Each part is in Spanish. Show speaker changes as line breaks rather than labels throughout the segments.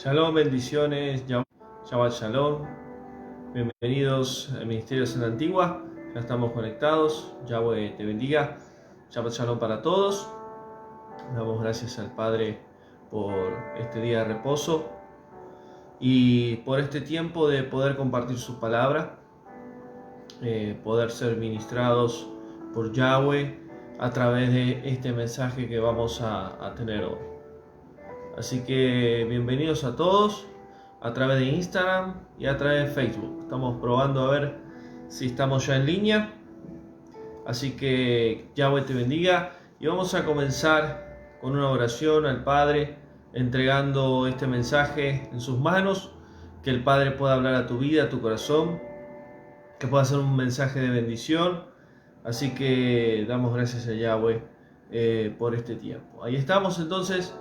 Shalom, bendiciones, Shabbat Shalom. Bienvenidos al Ministerio de Senda Antigua. Ya estamos conectados. Yahweh te bendiga. Shabbat Shalom para todos. Damos gracias al Padre por este día de reposo y por este tiempo de poder compartir su palabra, poder ser ministrados por Yahweh a través de este mensaje que vamos a tener hoy. Así que bienvenidos a todos a través de Instagram y a través de Facebook. Estamos probando a ver si estamos ya en línea. Así que Yahweh te bendiga. Y vamos a comenzar con una oración al Padre, entregando este mensaje en sus manos. Que el Padre pueda hablar a tu vida, a tu corazón. Que pueda ser un mensaje de bendición. Así que damos gracias a Yahweh por este tiempo. Ahí estamos entonces.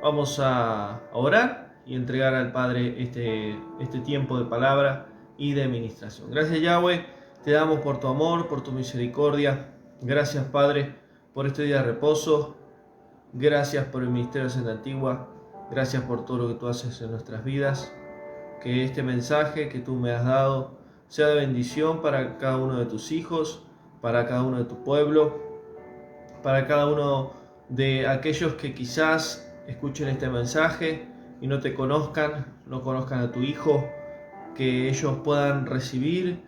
Vamos a orar y entregar al Padre este tiempo de palabra y de ministración. Gracias Yahweh, te damos por tu amor, por tu misericordia. Gracias Padre por este día de reposo. Gracias por el Ministerio de Senda Antigua. Gracias por todo lo que tú haces en nuestras vidas. Que este mensaje que tú me has dado sea de bendición para cada uno de tus hijos, para cada uno de tu pueblo, para cada uno de aquellos que quizás escuchen este mensaje y no te conozcan, no conozcan a tu Hijo, que ellos puedan recibir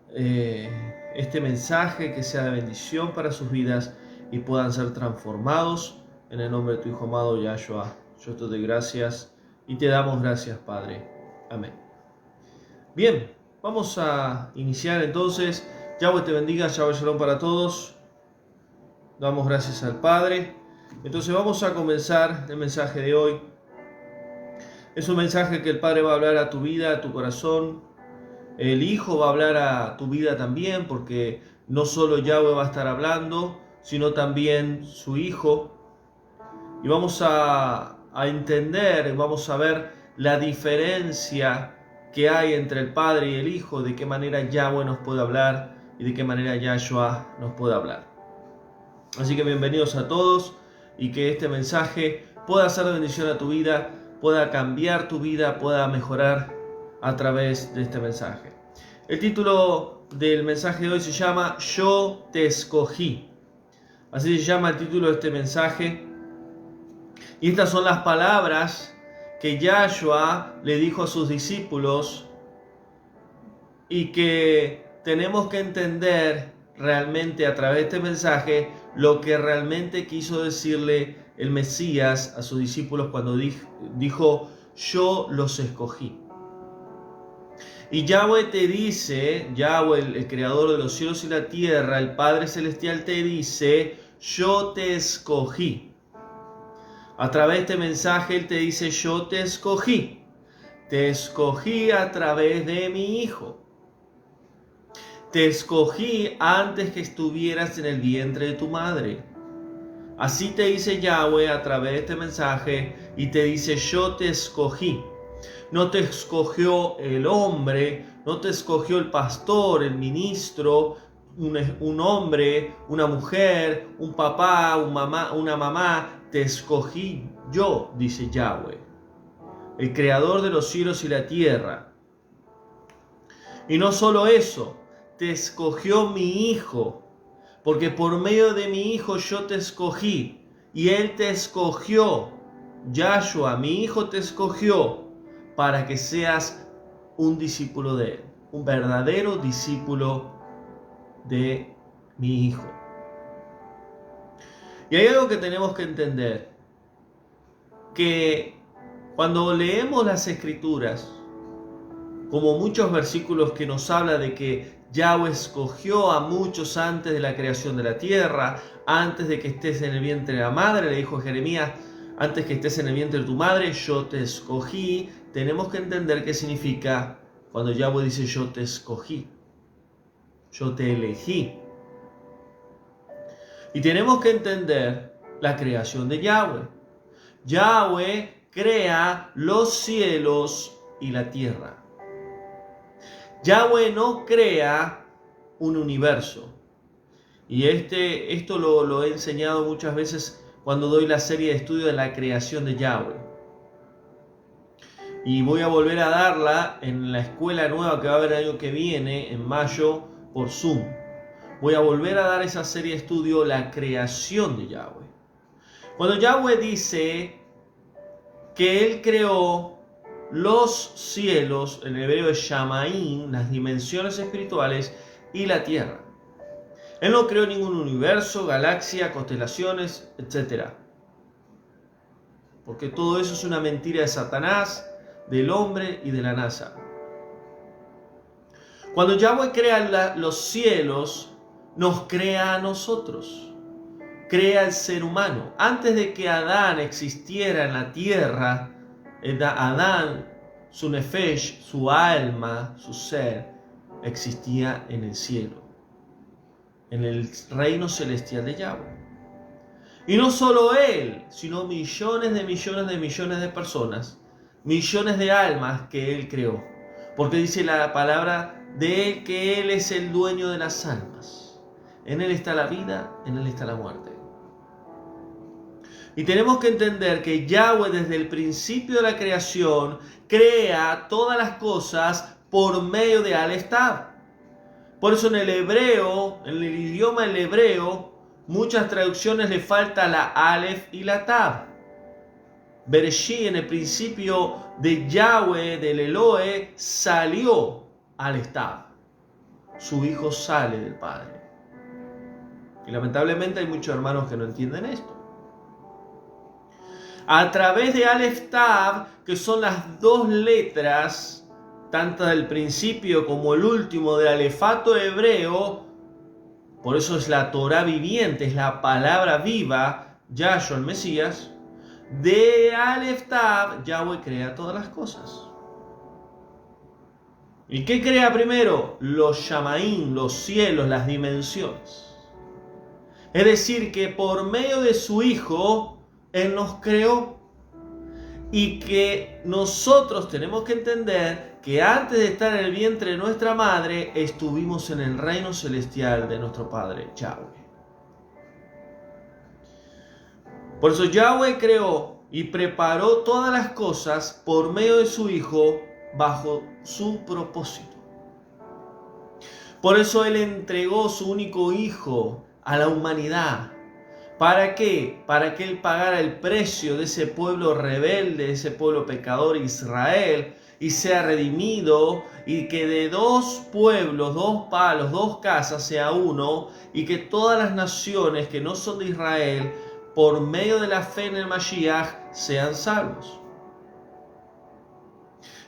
este mensaje, que sea de bendición para sus vidas y puedan ser transformados en el nombre de tu Hijo amado Yahshua. Yo te doy gracias y te damos gracias, Padre. Amén. Bien, vamos a iniciar entonces. Yahweh te bendiga, Shabbat Shalom para todos. Damos gracias al Padre. Entonces vamos a comenzar el mensaje de hoy. Es un mensaje que el Padre va a hablar a tu vida, a tu corazón. El Hijo va a hablar a tu vida también, porque no solo Yahweh va a estar hablando, sino también su Hijo. Y vamos a entender, vamos a ver la diferencia que hay entre el Padre y el Hijo, de qué manera Yahweh nos puede hablar y de qué manera Yahshua nos puede hablar. Así que bienvenidos a todos. Y que este mensaje pueda ser de bendición a tu vida, pueda cambiar tu vida, pueda mejorar a través de este mensaje. El título del mensaje de hoy se llama Yo te escogí. Así se llama el título de este mensaje. Y estas son las palabras que Yahshua le dijo a sus discípulos y que tenemos que entender realmente a través de este mensaje lo que realmente quiso decirle el Mesías a sus discípulos cuando dijo yo los escogí. Y Yahweh te dice, Yahweh el creador de los cielos y la tierra, el Padre Celestial te dice yo te escogí. A través de este mensaje Él te dice yo te escogí a través de mi Hijo. Te escogí antes que estuvieras en el vientre de tu madre. Así te dice Yahweh a través de este mensaje y te dice yo te escogí. No te escogió el hombre, no te escogió el pastor, el ministro, un hombre, una mujer, un papá, una mamá. Te escogí yo, dice Yahweh, el creador de los cielos y la tierra. Y no solo eso, te escogió mi Hijo, porque por medio de mi Hijo yo te escogí, y Él te escogió, Yahshua, mi Hijo te escogió, para que seas un discípulo de Él, un verdadero discípulo de mi Hijo. Y hay algo que tenemos que entender, que cuando leemos las Escrituras, como muchos versículos que nos habla de que Yahweh escogió a muchos antes de la creación de la tierra, antes de que estés en el vientre de la madre, le dijo a Jeremías, antes que estés en el vientre de tu madre, yo te escogí. Tenemos que entender qué significa cuando Yahweh dice yo te escogí, yo te elegí. Y tenemos que entender la creación de Yahweh. Yahweh crea los cielos y la tierra. Yahweh no crea un universo. Y esto lo he enseñado muchas veces cuando doy la serie de estudio de la creación de Yahweh. y voy a volver a darla en la escuela nueva que va a haber el año que viene, en mayo, por Zoom. Voy a volver a dar esa serie de estudio, la creación de Yahweh. Cuando Yahweh dice que Él creó los cielos, en hebreo es Shamaim, las dimensiones espirituales, y la tierra. Él no creó ningún universo, galaxia, constelaciones, etc. Porque todo eso es una mentira de Satanás, del hombre y de la NASA. Cuando Yahweh crea los cielos, nos crea a nosotros. Crea al ser humano. Antes de que Adán existiera en la tierra, Adán, su nefesh, su alma, su ser, existía en el cielo, en el reino celestial de Yahweh. Y no solo él, sino millones de millones de millones de personas, millones de almas que él creó. Porque dice la palabra de él que él es el dueño de las almas. En él está la vida, en él está la muerte. Y tenemos que entender que Yahweh desde el principio de la creación crea todas las cosas por medio de Aleph Tav. Por eso en el hebreo, en el idioma del hebreo, muchas traducciones le falta la Aleph y la Tav. Bereshit, en el principio de Yahweh, del Elohe, salió Aleph Tav. Su hijo sale del Padre. Y lamentablemente hay muchos hermanos que no entienden esto. A través de Aleph Tav, que son las dos letras, tanto del principio como el último del alefato hebreo, por eso es la Torah viviente, es la palabra viva, Yahshua el Mesías, de Aleph Tav, Yahweh crea todas las cosas. ¿Y qué crea primero? Los Shamaim, los cielos, las dimensiones. Es decir, que por medio de su Hijo, Él nos creó. Y que nosotros tenemos que entender que antes de estar en el vientre de nuestra madre, estuvimos en el reino celestial de nuestro Padre, Yahweh. Por eso Yahweh creó y preparó todas las cosas por medio de su Hijo bajo su propósito. Por eso Él entregó su único Hijo a la humanidad. ¿Para qué? Para que Él pagara el precio de ese pueblo rebelde, de ese pueblo pecador Israel, y sea redimido, y que de dos pueblos, dos palos, dos casas sea uno, y que todas las naciones que no son de Israel, por medio de la fe en el Mashiach, sean salvos.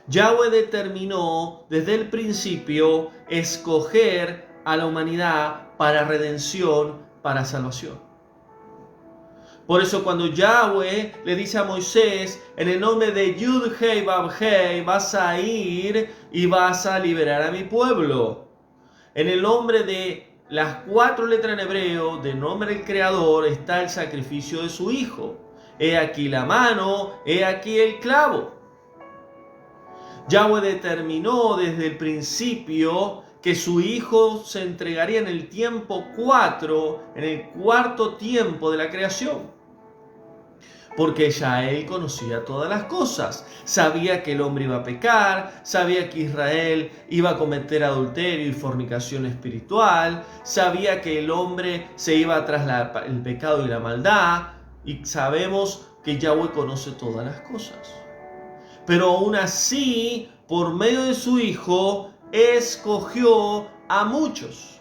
Yahweh determinó desde el principio escoger a la humanidad para redención, para salvación. Por eso cuando Yahweh le dice a Moisés, en el nombre de Yud-Hei Vav-Hei, vas a ir y vas a liberar a mi pueblo. En el nombre de las 4 letras en hebreo, del nombre del Creador, está el sacrificio de su Hijo. He aquí la mano, he aquí el clavo. Yahweh determinó desde el principio que su Hijo se entregaría en el tiempo 4, en el cuarto tiempo de la creación. Porque ya Él conocía todas las cosas. Sabía que el hombre iba a pecar, sabía que Israel iba a cometer adulterio y fornicación espiritual, sabía que el hombre se iba tras el pecado y la maldad, y sabemos que Yahweh conoce todas las cosas. Pero aún así, por medio de su Hijo, escogió a muchos.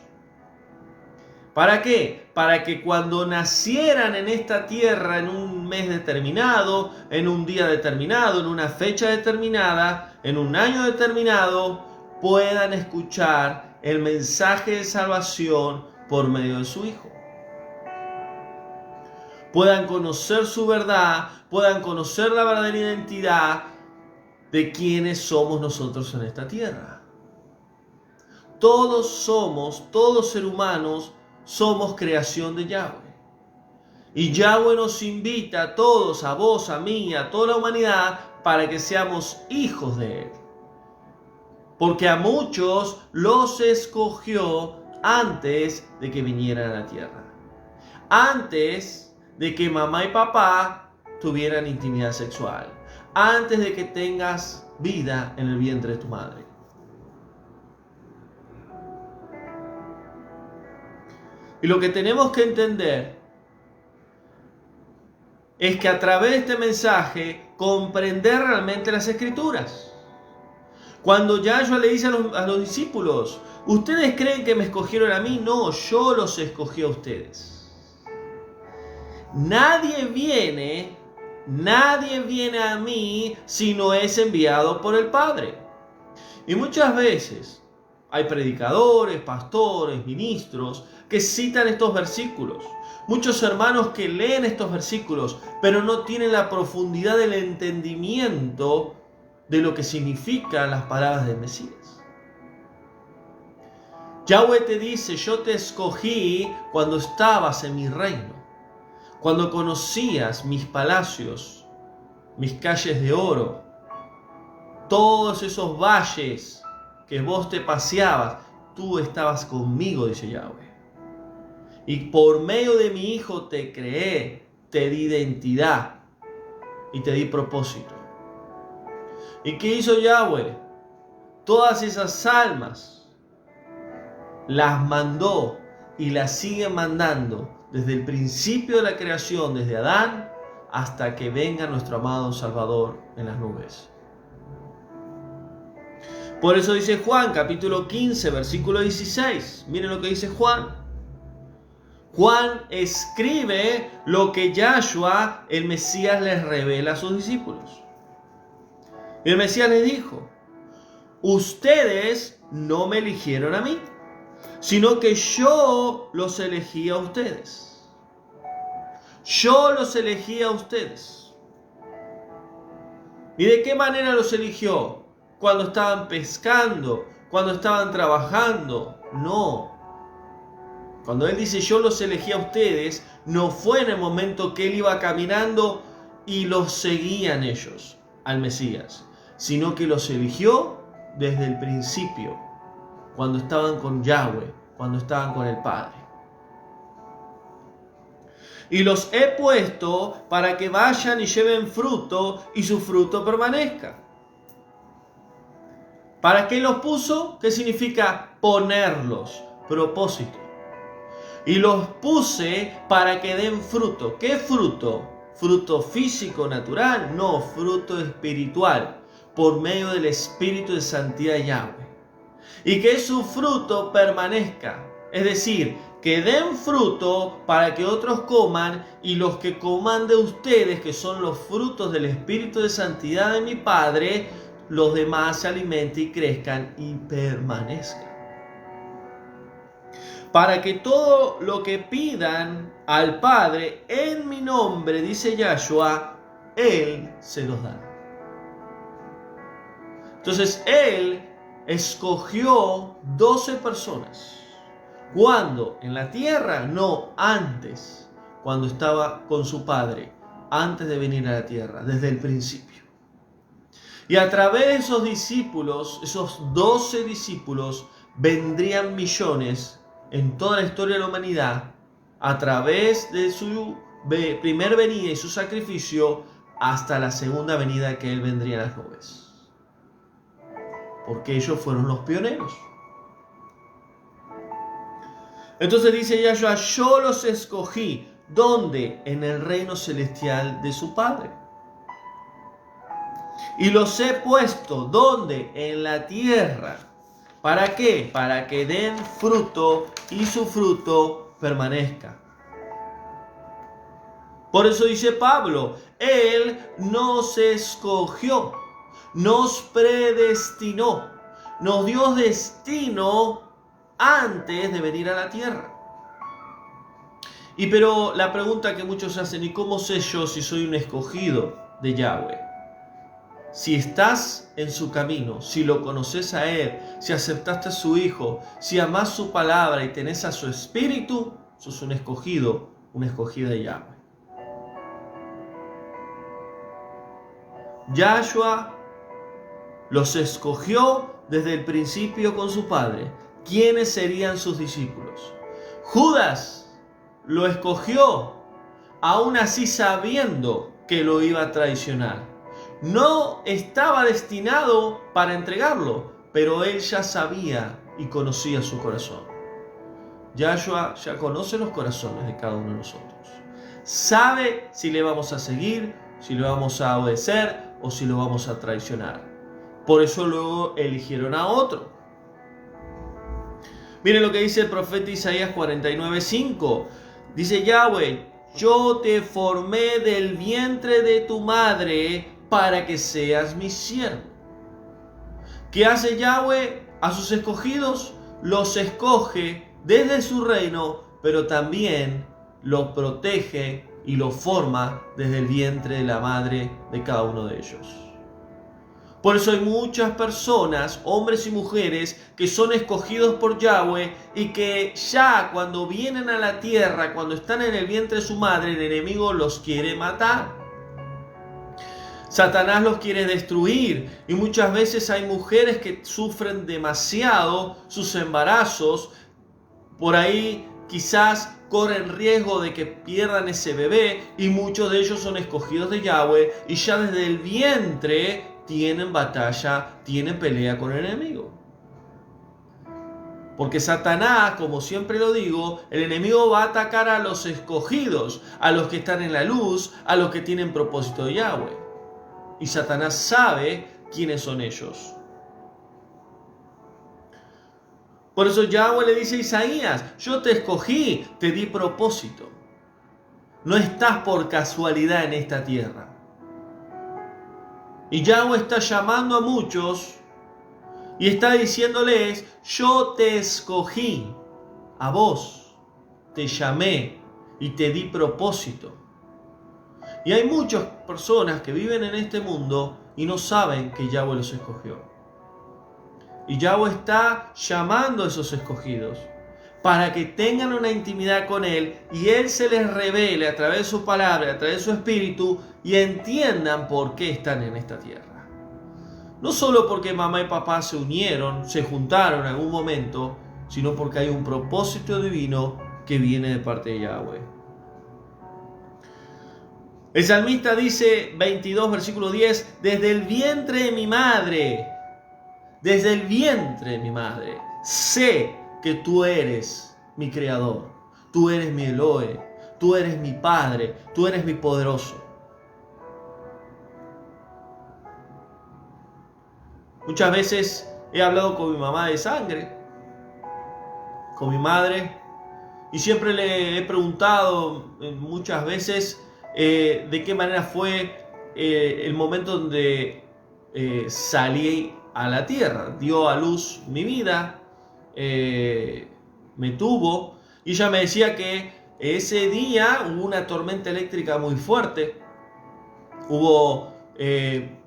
¿Para qué? Para que cuando nacieran en esta tierra en un mes determinado, en un día determinado, en una fecha determinada, en un año determinado, puedan escuchar el mensaje de salvación por medio de su Hijo. Puedan conocer su verdad, puedan conocer la verdadera identidad de quiénes somos nosotros en esta tierra. Todos seres humanos, somos creación de Yahweh. Y Yahweh nos invita a todos, a vos, a mí, a toda la humanidad, para que seamos hijos de Él. Porque a muchos los escogió antes de que vinieran a la tierra. Antes de que mamá y papá tuvieran intimidad sexual. antes de que tengas vida en el vientre de tu madre. Y lo que tenemos que entender es que a través de este mensaje comprender realmente las Escrituras. Cuando Yahshua le dice a los discípulos, ¿ustedes creen que me escogieron a mí? No, yo los escogí a ustedes. Nadie viene a mí si no es enviado por el Padre. Y muchas veces hay predicadores, pastores, ministros que citan estos versículos. Muchos hermanos que leen estos versículos, pero no tienen la profundidad del entendimiento de lo que significan las palabras del Mesías. Yahweh te dice, yo te escogí cuando estabas en mi reino, cuando conocías mis palacios, mis calles de oro, todos esos valles que vos te paseabas, tú estabas conmigo, dice Yahweh. Y por medio de mi Hijo te creé, te di identidad y te di propósito. ¿Y qué hizo Yahweh? Todas esas almas las mandó y las sigue mandando desde el principio de la creación, desde Adán, hasta que venga nuestro amado Salvador en las nubes. Por eso dice Juan, capítulo 15, versículo 16. Miren lo que dice Juan. Juan escribe lo que Yahshua, el Mesías, les revela a sus discípulos. Y el Mesías les dijo, ustedes no me eligieron a mí, sino que yo los elegí a ustedes. Yo los elegí a ustedes. ¿Y de qué manera los eligió? Cuando estaban pescando, cuando estaban trabajando. No. Cuando Él dice yo los elegí a ustedes, no fue en el momento que Él iba caminando y los seguían ellos al Mesías, sino que los eligió desde el principio, cuando estaban con Yahweh, cuando estaban con el Padre. Y los he puesto para que vayan y lleven fruto y su fruto permanezca. ¿Para qué los puso? ¿Qué significa ponerlos? Propósito. Y los puse para que den fruto. ¿Qué fruto? ¿Fruto físico, natural? No, fruto espiritual, por medio del Espíritu de Santidad de Yahweh. Y que su fruto permanezca. Es decir, que den fruto para que otros coman, y los que coman de ustedes, que son los frutos del Espíritu de Santidad de mi Padre, los demás se alimenten y crezcan y permanezcan. Para que todo lo que pidan al Padre en mi nombre, dice Yahshua, Él se los da. Entonces Él escogió 12 personas. ¿Cuándo? ¿En la tierra? No, antes, cuando estaba con su Padre, antes de venir a la tierra, desde el principio. Y a través de esos discípulos, esos 12 discípulos, vendrían millones en toda la historia de la humanidad, a través de su primer venida y su sacrificio, hasta la segunda venida que Él vendría en las nubes. Porque ellos fueron los pioneros. Entonces dice Yahshua, yo los escogí. ¿Dónde? En el reino celestial de su Padre. Y los he puesto, ¿dónde? En la tierra. ¿Para qué? Para que den fruto y su fruto permanezca. Por eso dice Pablo, Él nos escogió, nos predestinó, nos dio destino antes de venir a la tierra. Pero la pregunta que muchos hacen, ¿y cómo sé yo si soy un escogido de Yahweh? Si estás en su camino, si lo conoces a Él, si aceptaste a su Hijo, si amás su palabra y tenés a su Espíritu, sos un escogido, una escogida de Yahweh. Yahshua los escogió desde el principio con su Padre. ¿Quiénes serían sus discípulos? Judas lo escogió, aún así sabiendo que lo iba a traicionar. no estaba destinado para entregarlo, pero él ya sabía y conocía su corazón. Yahshua ya conoce los corazones de cada uno de nosotros. Sabe si le vamos a seguir, si le vamos a obedecer o si lo vamos a traicionar. Por eso luego eligieron a otro. Miren lo que dice el profeta Isaías 49:5. Dice Yahweh: yo te formé del vientre de tu madre para que seas mi siervo. ¿Qué hace Yahweh a sus escogidos? Los escoge desde su reino, pero también los protege y los forma desde el vientre de la madre de cada uno de ellos. Por eso hay muchas personas, hombres y mujeres, que son escogidos por Yahweh y que ya cuando vienen a la tierra, cuando están en el vientre de su madre, el enemigo los quiere matar. Satanás los quiere destruir y muchas veces hay mujeres que sufren demasiado sus embarazos. Por ahí quizás corren riesgo de que pierdan ese bebé y muchos de ellos son escogidos de Yahweh y ya desde el vientre tienen batalla, tienen pelea con el enemigo. Porque Satanás, como siempre lo digo, el enemigo va a atacar a los escogidos, a los que están en la luz, a los que tienen propósito de Yahweh. Y Satanás sabe quiénes son ellos. Por eso Yahweh le dice a Isaías: yo te escogí, te di propósito. No estás por casualidad en esta tierra. Y Yahweh está llamando a muchos y está diciéndoles: yo te escogí, a vos, te llamé y te di propósito. Y hay muchas personas que viven en este mundo y no saben que Yahweh los escogió. Y Yahweh está llamando a esos escogidos para que tengan una intimidad con Él y Él se les revele a través de su palabra, a través de su espíritu, y entiendan por qué están en esta tierra. No solo porque mamá y papá se unieron, se juntaron en algún momento, sino porque hay un propósito divino que viene de parte de Yahweh. El salmista dice, 22, versículo 10, desde el vientre de mi madre, sé que tú eres mi creador, tú eres mi Elohe, tú eres mi Padre, tú eres mi poderoso. Muchas veces he hablado con mi mamá de sangre, con mi madre, y siempre le he preguntado muchas veces de qué manera fue el momento donde salí a la tierra. Dio a luz mi vida, me tuvo, y ella me decía que ese día hubo una tormenta eléctrica muy fuerte. Hubo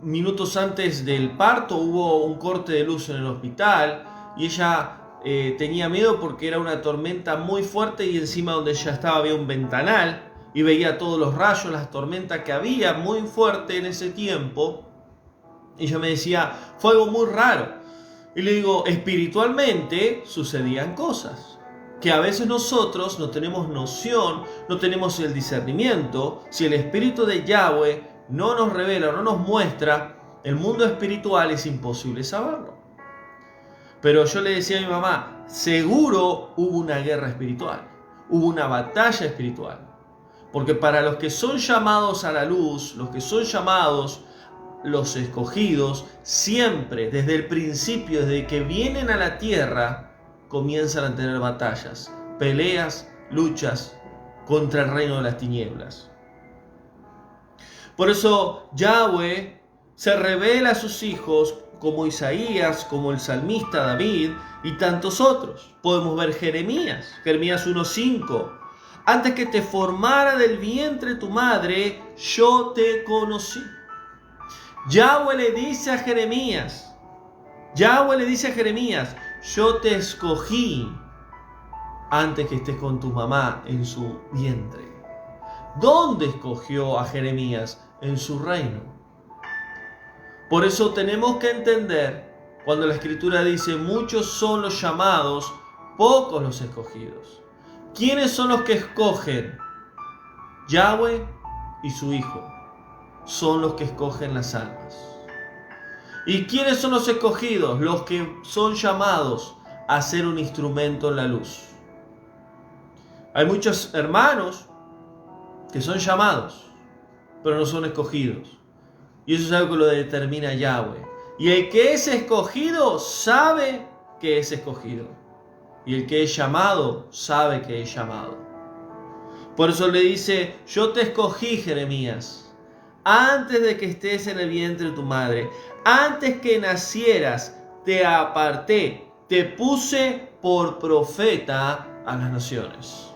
minutos antes del parto, hubo un corte de luz en el hospital y ella tenía miedo porque era una tormenta muy fuerte y encima donde ella estaba había un ventanal y veía todos los rayos, las tormentas que había muy fuerte en ese tiempo. Y ella me decía, fue algo muy raro. Y le digo, espiritualmente sucedían cosas que a veces nosotros no tenemos noción, no tenemos el discernimiento. Si el Espíritu de Yahweh no nos revela, no nos muestra el mundo espiritual, es imposible saberlo. Pero yo le decía a mi mamá, seguro hubo una guerra espiritual, hubo una batalla espiritual. Porque para los que son llamados a la luz, los que son llamados, los escogidos, siempre, desde el principio, desde que vienen a la tierra, comienzan a tener batallas, peleas, luchas contra el reino de las tinieblas. Por eso Yahweh se revela a sus hijos como Isaías, como el salmista David y tantos otros. Podemos ver Jeremías 1:5. Antes que te formara del vientre tu madre, yo te conocí. Yahweh le dice a Jeremías, yo te escogí antes que estés con tu mamá en su vientre. ¿Dónde escogió a Jeremías? En su reino. Por eso tenemos que entender cuando la Escritura dice muchos son los llamados, pocos los escogidos. ¿Quiénes son los que escogen? Yahweh y su Hijo. son los que escogen las almas. ¿Y quiénes son los escogidos? Los que son llamados a ser un instrumento en la luz. Hay muchos hermanos que son llamados, pero no son escogidos. Y eso es algo que lo determina Yahweh. Y el que es escogido sabe que es escogido. Y el que es llamado sabe que es llamado. Por eso le dice: yo te escogí, Jeremías, antes de que estés en el vientre de tu madre. Antes que nacieras, te aparté, te puse por profeta a las naciones.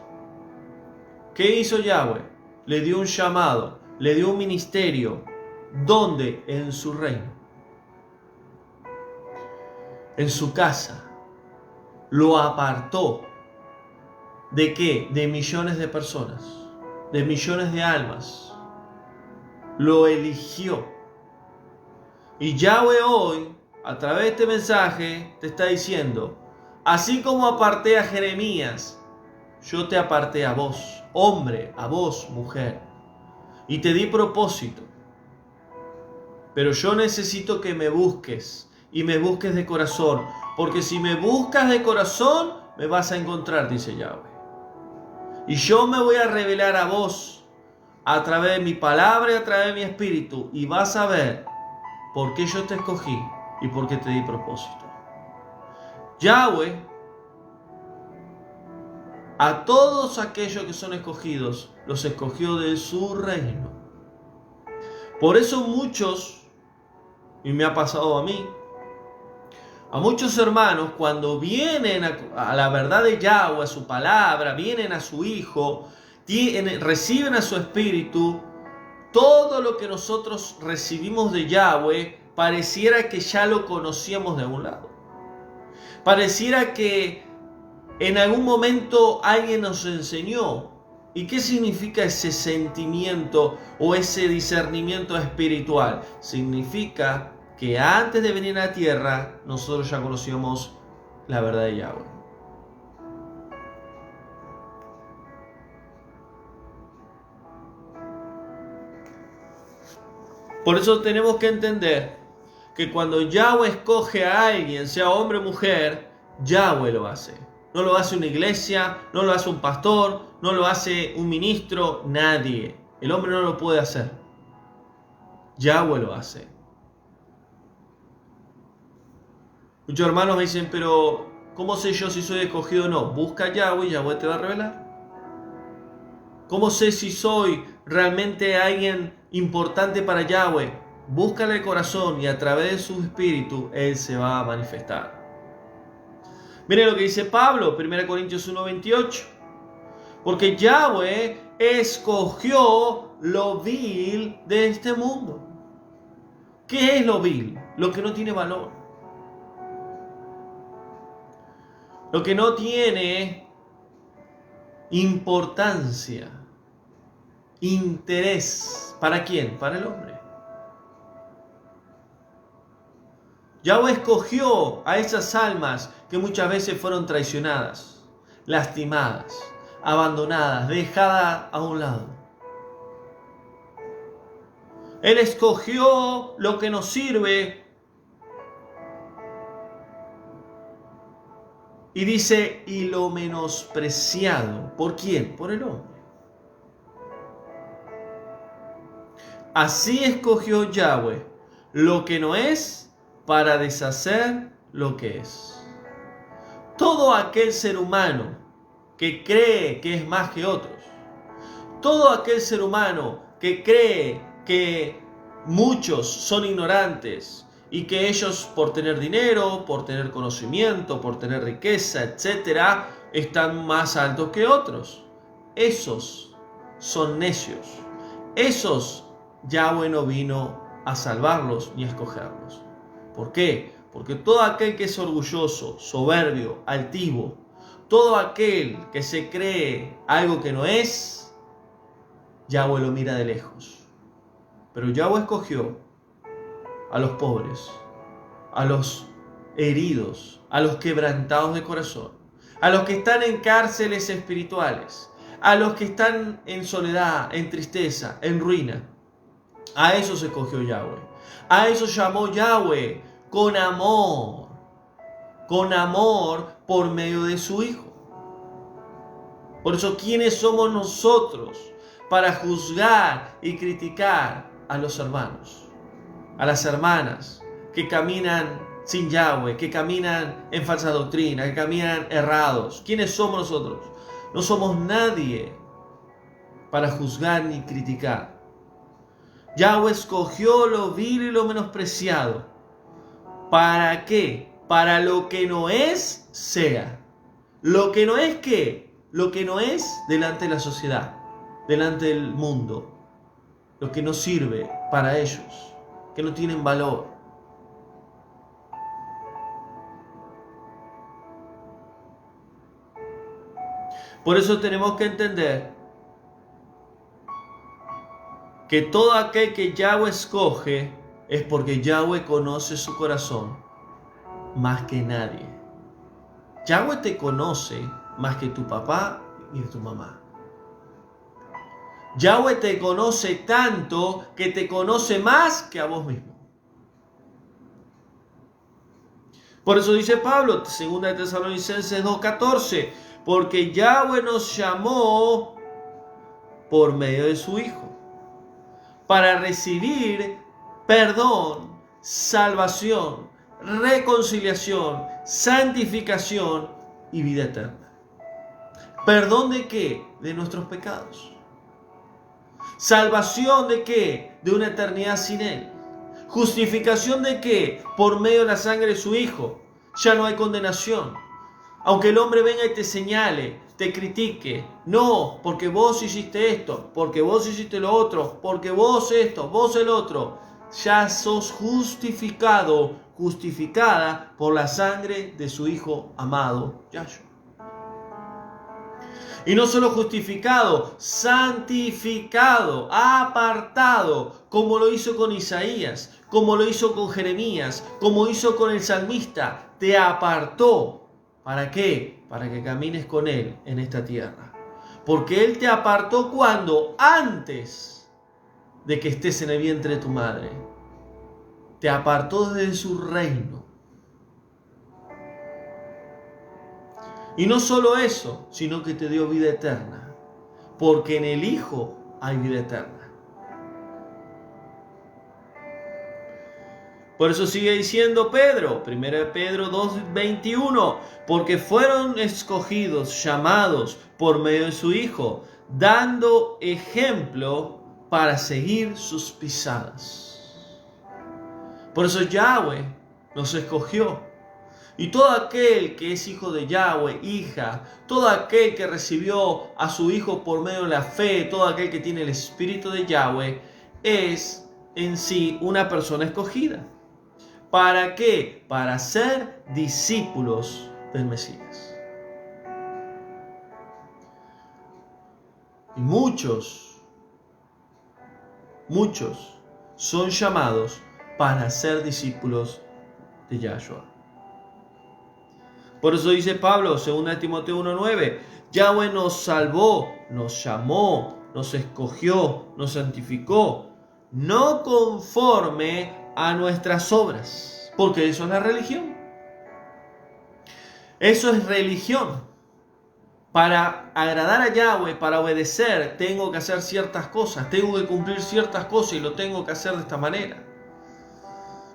¿Qué hizo Yahweh? Le dio un llamado, le dio un ministerio. ¿Dónde? En su reino. En su casa. Lo apartó. ¿De qué? De millones de personas. De millones de almas. Lo eligió. Y Yahweh hoy, a través de este mensaje, te está diciendo: así como aparté a Jeremías, yo te aparté a vos, hombre, a vos, mujer. Y te di propósito. Pero yo necesito que me busques, y me busques de corazón, porque si me buscas de corazón, me vas a encontrar, dice Yahweh. Y yo me voy a revelar a vos a través de mi palabra y a través de mi espíritu, y vas a ver por qué yo te escogí y por qué te di propósito. Yahweh, a todos aquellos que son escogidos, los escogió de su reino. Por eso muchos, y me ha pasado a mí, a muchos hermanos, cuando vienen a la verdad de Yahweh, a su palabra, vienen a su Hijo, reciben a su Espíritu, todo lo que nosotros recibimos de Yahweh pareciera que ya lo conocíamos de algún lado. Pareciera que en algún momento alguien nos enseñó. ¿Y qué significa ese sentimiento o ese discernimiento espiritual? Significa que antes de venir a la tierra, nosotros ya conocíamos la verdad de Yahweh. Por eso tenemos que entender que cuando Yahweh escoge a alguien, sea hombre o mujer, Yahweh lo hace. No lo hace una iglesia, no lo hace un pastor, no lo hace un ministro, nadie. El hombre no lo puede hacer. Yahweh lo hace. Muchos hermanos me dicen: pero ¿cómo sé yo si soy escogido o no? Busca a Yahweh y Yahweh te va a revelar. ¿Cómo sé si soy realmente alguien importante para Yahweh? Búscale el corazón y a través de su espíritu Él se va a manifestar. Miren lo que dice Pablo, 1 Corintios 1:28. Porque Yahweh escogió lo vil de este mundo. ¿Qué es lo vil? Lo que no tiene valor. Lo que no tiene importancia, interés. ¿Para quién? Para el hombre. Yahweh escogió a esas almas que muchas veces fueron traicionadas, lastimadas, abandonadas, dejadas a un lado. Él escogió lo que nos sirve y dice: y lo menospreciado. ¿Por quién? Por el hombre. Así escogió Yahweh lo que no es para deshacer lo que es. Todo aquel ser humano que cree que es más que otros, todo aquel ser humano que cree que muchos son ignorantes y que ellos, por tener dinero, por tener conocimiento, por tener riqueza, etc., están más altos que otros, esos son necios. Esos Yahweh no vino a salvarlos ni a escogerlos. ¿Por qué? Porque todo aquel que es orgulloso, soberbio, altivo, todo aquel que se cree algo que no es, Yahweh lo mira de lejos. Pero Yahweh escogió a los pobres, a los heridos, a los quebrantados de corazón, a los que están en cárceles espirituales, a los que están en soledad, en tristeza, en ruina. A eso se escogió Yahweh. A eso llamó Yahweh con amor. Con amor por medio de su Hijo. Por eso, ¿quiénes somos nosotros para juzgar y criticar a los hermanos, a las hermanas que caminan sin Yahweh, que caminan en falsa doctrina, que caminan errados? ¿Quiénes somos nosotros? No somos nadie para juzgar ni criticar. Yahweh escogió lo vil y lo menospreciado. ¿Para qué? Para lo que no es, sea. Lo que no es, ¿qué? Lo que no es delante de la sociedad, delante del mundo. Lo que no sirve para ellos, que no tienen valor. Por eso tenemos que entender que todo aquel que Yahweh escoge es porque Yahweh conoce su corazón más que nadie. Yahweh te conoce más que tu papá y tu mamá. Yahweh te conoce tanto que te conoce más que a vos mismo. Por eso dice Pablo, 2 Tesalonicenses 2:14, porque Yahweh nos llamó por medio de su Hijo para recibir perdón, salvación, reconciliación, santificación y vida eterna. ¿Perdón de qué? De nuestros pecados. ¿Salvación de qué? De una eternidad sin Él. ¿Justificación de qué? Por medio de la sangre de su Hijo. Ya no hay condenación. Aunque el hombre venga y te señale, te critique, no, porque vos hiciste esto, porque vos hiciste lo otro, porque vos esto, vos el otro, ya sos justificado, justificada por la sangre de su Hijo amado, Yahshua. Y no solo justificado, santificado, apartado, como lo hizo con Isaías, como lo hizo con Jeremías, como hizo con el salmista, te apartó. ¿Para qué? Para que camines con Él en esta tierra. Porque Él te apartó cuando, antes de que estés en el vientre de tu madre, te apartó desde su reino. Y no solo eso, sino que te dio vida eterna. Porque en el Hijo hay vida eterna. Por eso sigue diciendo Pedro, 1 Pedro 2:21, porque fueron escogidos, llamados por medio de su Hijo, dando ejemplo para seguir sus pisadas. Por eso Yahweh nos escogió. Y todo aquel que es hijo de Yahweh, hija, todo aquel que recibió a su Hijo por medio de la fe, todo aquel que tiene el Espíritu de Yahweh, es en sí una persona escogida. ¿Para qué? Para ser discípulos del Mesías. Y muchos son llamados para ser discípulos de Yahshua. Por eso dice Pablo, 2 Timoteo 1:9, Yahweh nos salvó, nos llamó, nos escogió, nos santificó, no conforme a nuestras obras, porque eso es la religión. Eso es religión. Para agradar a Yahweh, para obedecer, tengo que hacer ciertas cosas, tengo que cumplir ciertas cosas y lo tengo que hacer de esta manera.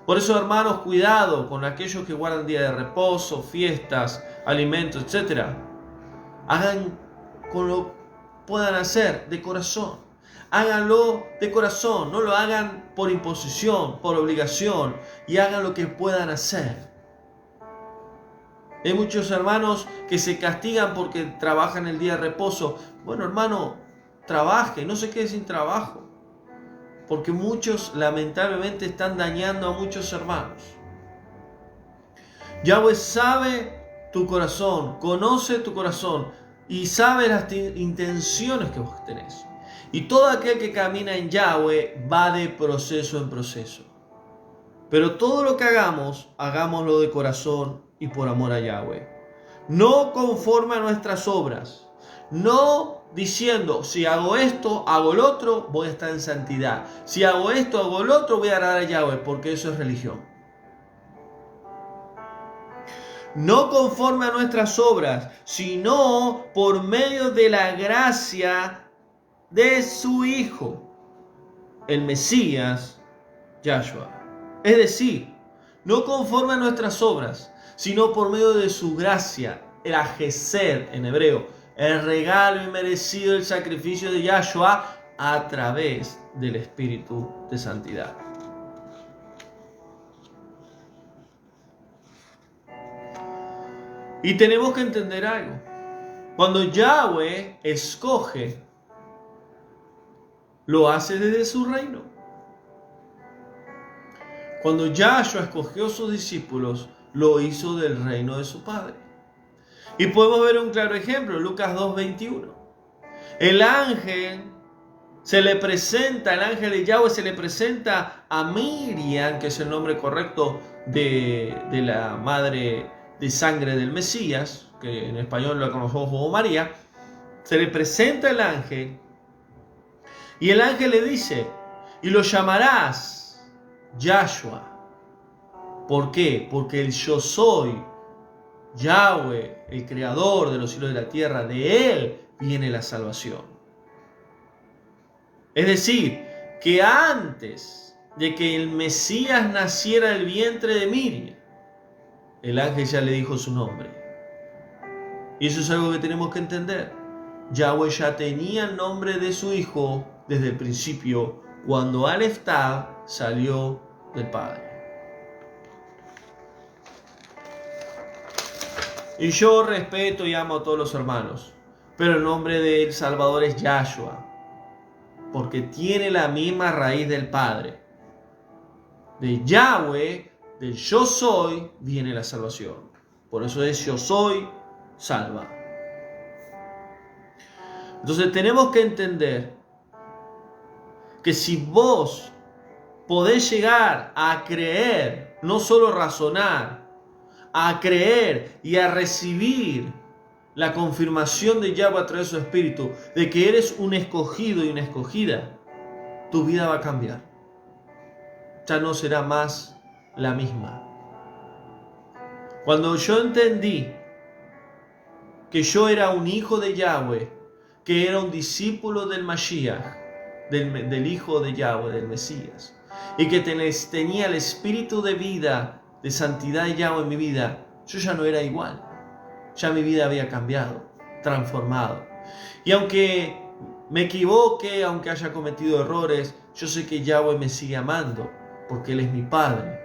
Por eso, hermanos, cuidado con aquellos que guardan día de reposo, fiestas, alimentos, etc. Hagan con lo que puedan hacer de corazón. Háganlo de corazón, no lo hagan por imposición, por obligación, y hagan lo que puedan hacer. Hay muchos hermanos que se castigan porque trabajan el día de reposo. Bueno, hermano, trabaje, no se quede sin trabajo. Porque muchos lamentablemente están dañando a muchos hermanos. Yahweh sabe tu corazón, conoce tu corazón y sabe las intenciones que vos tenés. Y todo aquel que camina en Yahweh va de proceso en proceso. Pero todo lo que hagamos, hagámoslo de corazón y por amor a Yahweh. No conforme a nuestras obras, no diciendo, si hago esto, hago el otro, voy a estar en santidad. Si hago esto, hago el otro, voy a agradar a Yahweh, porque eso es religión. No conforme a nuestras obras, sino por medio de la gracia de su Hijo, el Mesías, Yahshua. Es decir, no conforme a nuestras obras, sino por medio de su gracia, el Ajesed en hebreo, el regalo inmerecido del sacrificio de Yahshua a través del Espíritu de Santidad. Y tenemos que entender algo. Cuando Yahweh escoge, lo hace desde su reino. Cuando Yahshua escogió a sus discípulos, lo hizo del reino de su Padre. Y podemos ver un claro ejemplo, Lucas 2:21. El ángel de Yahweh se le presenta a Miriam, que es el nombre correcto de la madre de sangre del Mesías, que en español la conocemos como María. Se le presenta el ángel y el ángel le dice, y lo llamarás Yahshua. ¿Por qué? Porque el yo soy, Yahweh, el creador de los cielos y de la tierra, de él viene la salvación. Es decir, que antes de que el Mesías naciera del vientre de Miriam, el ángel ya le dijo su nombre. Y eso es algo que tenemos que entender. Yahweh ya tenía el nombre de su hijo desde el principio, cuando Aleph Tav salió del Padre. Y yo respeto y amo a todos los hermanos, pero el nombre del Salvador es Yahshua, porque tiene la misma raíz del Padre. De Yahweh, del yo soy, viene la salvación. Por eso es yo soy, salva. Entonces tenemos que entender que si vos podés llegar a creer, no solo razonar, a creer y a recibir la confirmación de Yahweh a través de su Espíritu, de que eres un escogido y una escogida, tu vida va a cambiar. Ya no será más la misma. Cuando yo entendí que yo era un hijo de Yahweh, que era un discípulo del Mashiach, del Hijo de Yahweh, del Mesías, y que tenía el espíritu de vida, de santidad de Yahweh en mi vida, yo ya no era igual. Ya mi vida había cambiado, transformado. Y aunque me equivoque, aunque haya cometido errores, yo sé que Yahweh me sigue amando, porque Él es mi Padre.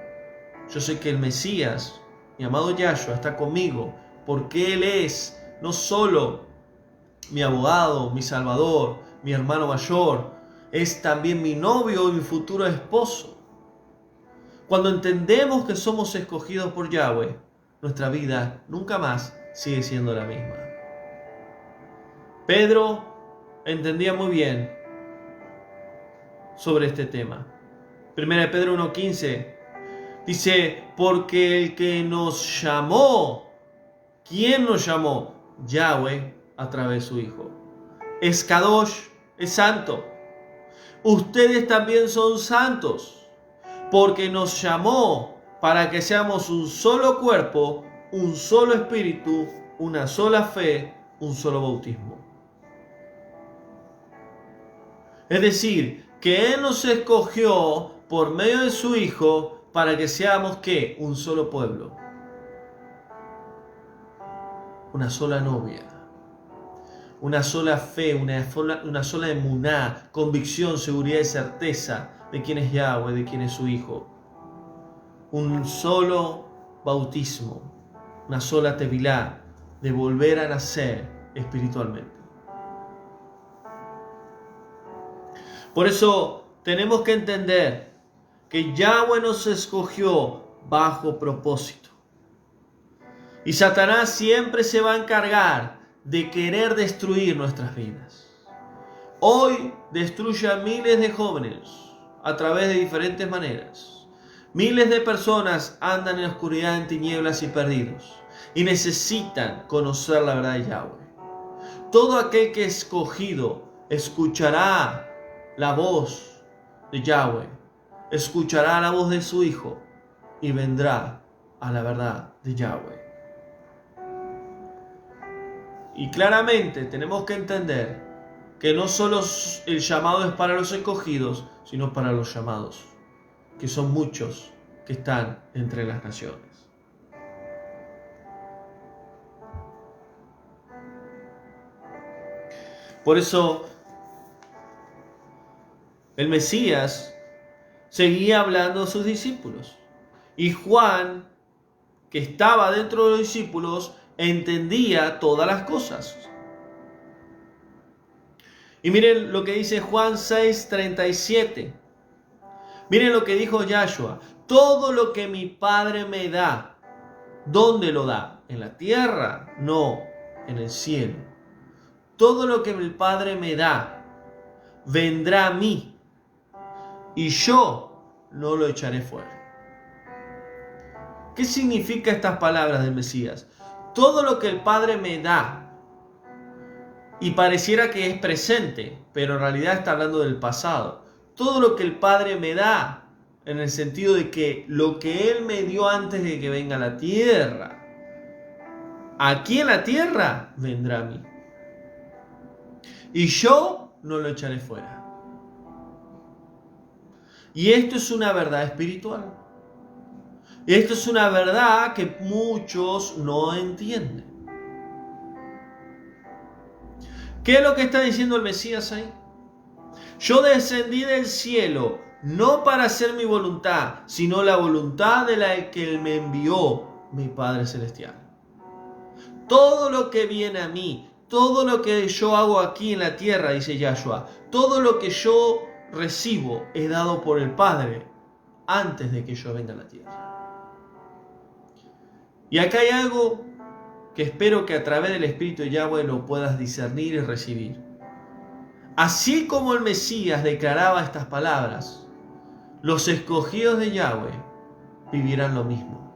Yo sé que el Mesías, mi amado Yahshua, está conmigo, porque Él es no solo mi abogado, mi salvador, mi hermano mayor, es también mi novio y mi futuro esposo. Cuando entendemos que somos escogidos por Yahweh, nuestra vida nunca más sigue siendo la misma. Pedro entendía muy bien sobre este tema. 1 Pedro 1:15 dice, porque el que nos llamó, ¿quién nos llamó? Yahweh a través de su Hijo. Es Kadosh, es santo. Ustedes también son santos, porque nos llamó para que seamos un solo cuerpo, un solo espíritu, una sola fe, un solo bautismo. Es decir, que Él nos escogió por medio de su Hijo para que seamos ¿qué? Un solo pueblo. Una sola novia. Una sola fe, una sola emuná, convicción, seguridad y certeza de quién es Yahweh, de quién es su Hijo. Un solo bautismo, una sola tevilá, de volver a nacer espiritualmente. Por eso tenemos que entender que Yahweh nos escogió bajo propósito. Y Satanás siempre se va a encargar de querer destruir nuestras vidas. Hoy destruye a miles de jóvenes a través de diferentes maneras. Miles de personas andan en la oscuridad, en tinieblas y perdidos, y necesitan conocer la verdad de Yahweh. Todo aquel que es escogido escuchará la voz de Yahweh, escuchará la voz de su Hijo y vendrá a la verdad de Yahweh. Y claramente tenemos que entender que no solo el llamado es para los escogidos, sino para los llamados, que son muchos que están entre las naciones. Por eso el Mesías seguía hablando a sus discípulos. Y Juan, que estaba dentro de los discípulos, entendía todas las cosas. Y miren lo que dice Juan 6:37. Miren lo que dijo Yahshua. Todo lo que mi Padre me da, ¿dónde lo da? ¿En la tierra? No, en el cielo. Todo lo que el Padre me da, vendrá a mí, y yo no lo echaré fuera. ¿Qué significa estas palabras del Mesías? Todo lo que el Padre me da, y pareciera que es presente, pero en realidad está hablando del pasado. Todo lo que el Padre me da, en el sentido de que lo que Él me dio antes de que venga a la tierra, aquí en la tierra vendrá a mí. Y yo no lo echaré fuera. Y esto es una verdad espiritual. Y esto es una verdad que muchos no entienden. ¿Qué es lo que está diciendo el Mesías ahí? Yo descendí del cielo no para hacer mi voluntad, sino la voluntad de la que me envió mi Padre Celestial. Todo lo que viene a mí, todo lo que yo hago aquí en la tierra, dice Yahshua, todo lo que yo recibo es dado por el Padre antes de que yo venga a la tierra. Y acá hay algo que espero que a través del Espíritu de Yahweh lo puedas discernir y recibir. Así como el Mesías declaraba estas palabras, los escogidos de Yahweh vivirán lo mismo.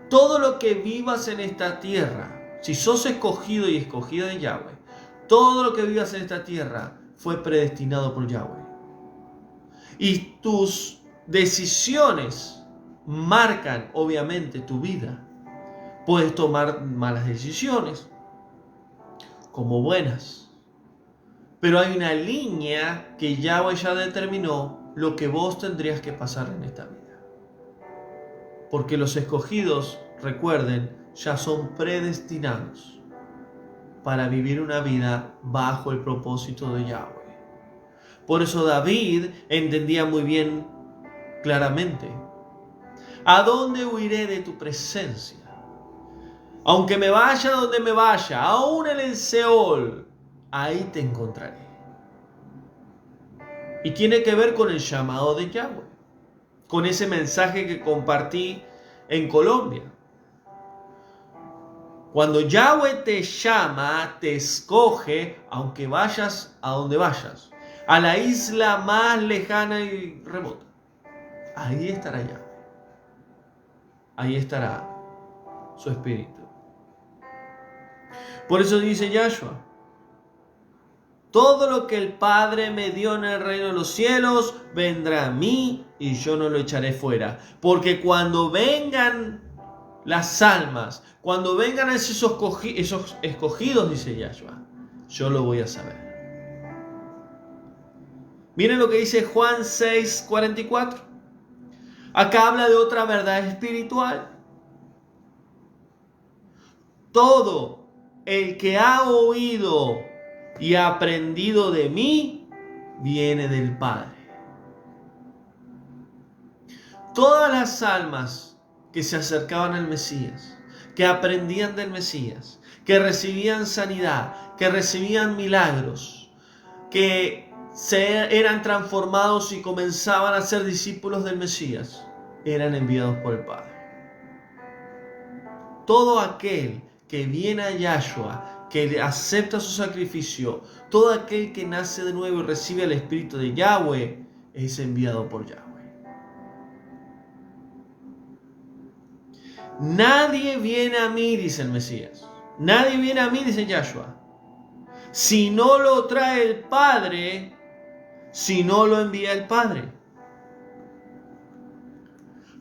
Todo lo que vivas en esta tierra, si sos escogido y escogida de Yahweh, todo lo que vivas en esta tierra fue predestinado por Yahweh. Y tus decisiones marcan obviamente tu vida. Puedes tomar malas decisiones como buenas. Pero hay una línea que Yahweh ya determinó lo que vos tendrías que pasar en esta vida. Porque los escogidos, recuerden, ya son predestinados para vivir una vida bajo el propósito de Yahweh. Por eso David entendía muy bien, claramente, ¿a dónde huiré de tu presencia? Aunque me vaya donde me vaya, aún en el Seol, ahí te encontraré. Y tiene que ver con el llamado de Yahweh, con ese mensaje que compartí en Colombia. Cuando Yahweh te llama, te escoge, aunque vayas a donde vayas, a la isla más lejana y remota. Ahí estará Yahweh. Ahí estará su espíritu. Por eso dice Yahshua, todo lo que el Padre me dio en el reino de los cielos vendrá a mí y yo no lo echaré fuera. Porque cuando vengan las almas, cuando vengan esos escogidos, dice Yahshua, yo lo voy a saber. Miren lo que dice Juan 6:44. Acá habla de otra verdad espiritual. Todo el que ha oído y aprendido de mí, viene del Padre. Todas las almas que se acercaban al Mesías, que aprendían del Mesías, que recibían sanidad, que recibían milagros, que eran transformados y comenzaban a ser discípulos del Mesías, eran enviados por el Padre. Todo aquel que viene a Yahshua, que acepta su sacrificio, todo aquel que nace de nuevo y recibe el Espíritu de Yahweh, es enviado por Yahweh. Nadie viene a mí, dice el Mesías. Nadie viene a mí, dice Yahshua, si no lo trae el Padre, si no lo envía el Padre.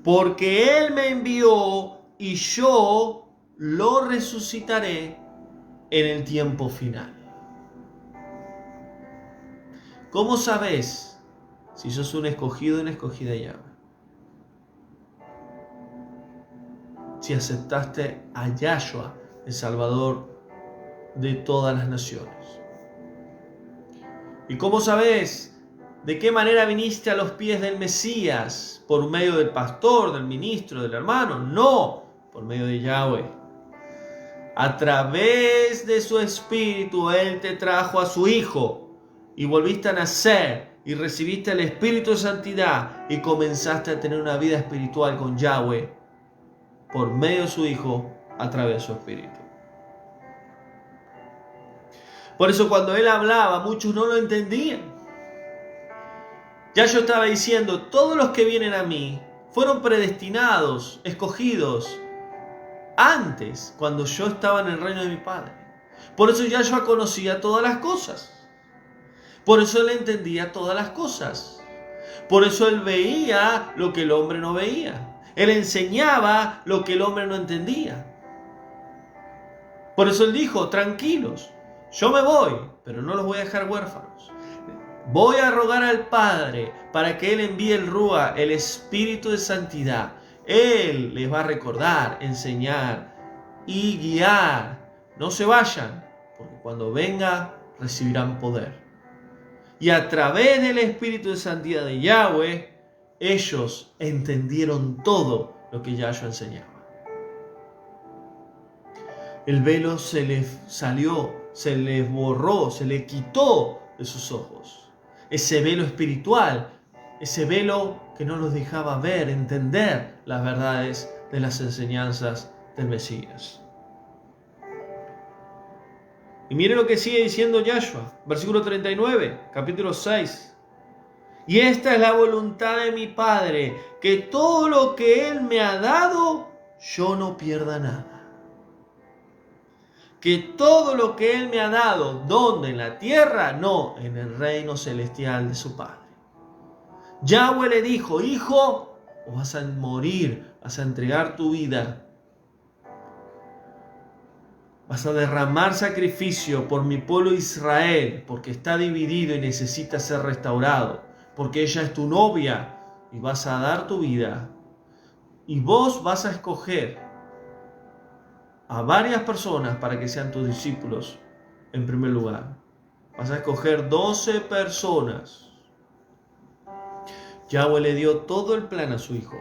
Porque Él me envió y yo lo resucitaré en el tiempo final. ¿Cómo sabes si sos un escogido o una escogida de Yahweh? Si aceptaste a Yahshua, el Salvador de todas las naciones. ¿Y cómo sabes de qué manera viniste a los pies del Mesías? ¿Por medio del pastor, del ministro, del hermano? No, por medio de Yahweh. A través de su Espíritu, Él te trajo a su Hijo y volviste a nacer y recibiste el Espíritu de Santidad y comenzaste a tener una vida espiritual con Yahweh por medio de su Hijo a través de su Espíritu. Por eso cuando Él hablaba, muchos no lo entendían. Ya yo estaba diciendo, todos los que vienen a mí fueron predestinados, escogidos, antes, cuando yo estaba en el reino de mi Padre. Por eso ya yo conocía todas las cosas. Por eso Él entendía todas las cosas. Por eso Él veía lo que el hombre no veía. Él enseñaba lo que el hombre no entendía. Por eso Él dijo, tranquilos, yo me voy, pero no los voy a dejar huérfanos. Voy a rogar al Padre para que Él envíe el Rúa, el Espíritu de Santidad. Él les va a recordar, enseñar y guiar. No se vayan, porque cuando venga recibirán poder. Y a través del Espíritu de Santidad de Yahweh, ellos entendieron todo lo que Yahshua enseñaba. El velo se les salió, se les borró, se les quitó de sus ojos. Ese velo espiritual, ese velo que no los dejaba ver, entender las verdades de las enseñanzas del Mesías. Y mire lo que sigue diciendo Yahshua, versículo 39, capítulo 6. Y esta es la voluntad de mi Padre, que todo lo que Él me ha dado, yo no pierda nada. Que todo lo que Él me ha dado, ¿dónde? En la tierra, no, en el reino celestial de su Padre. Yahweh le dijo, hijo, o vas a morir, vas a entregar tu vida. Vas a derramar sacrificio por mi pueblo Israel, porque está dividido y necesita ser restaurado, porque ella es tu novia y vas a dar tu vida. Y vos vas a escoger a varias personas para que sean tus discípulos en primer lugar. Vas a escoger 12 personas. Yahweh le dio todo el plan a su hijo.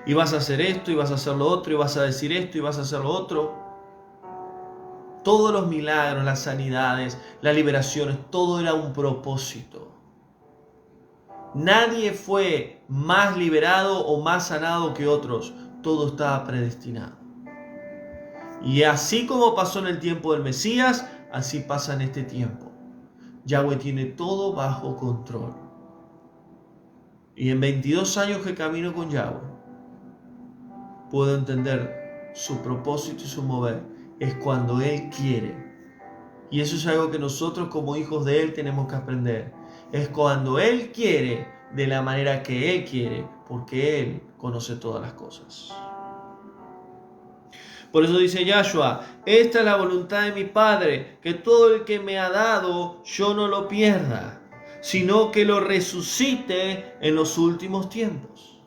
Y vas a hacer esto, y vas a hacer lo otro, y vas a decir esto, y vas a hacer lo otro. Todos los milagros, las sanidades, las liberaciones, todo era un propósito. Nadie fue más liberado o más sanado que otros. Todo estaba predestinado. Y así como pasó en el tiempo del Mesías, así pasa en este tiempo. Yahweh tiene todo bajo control. Y en 22 años que camino con Yahweh, puedo entender su propósito y su mover. Es cuando Él quiere. Y eso es algo que nosotros como hijos de Él tenemos que aprender. Es cuando Él quiere, de la manera que Él quiere, porque Él conoce todas las cosas. Por eso dice Yahshua, esta es la voluntad de mi Padre, que todo el que me ha dado, yo no lo pierda, sino que lo resucite en los últimos tiempos.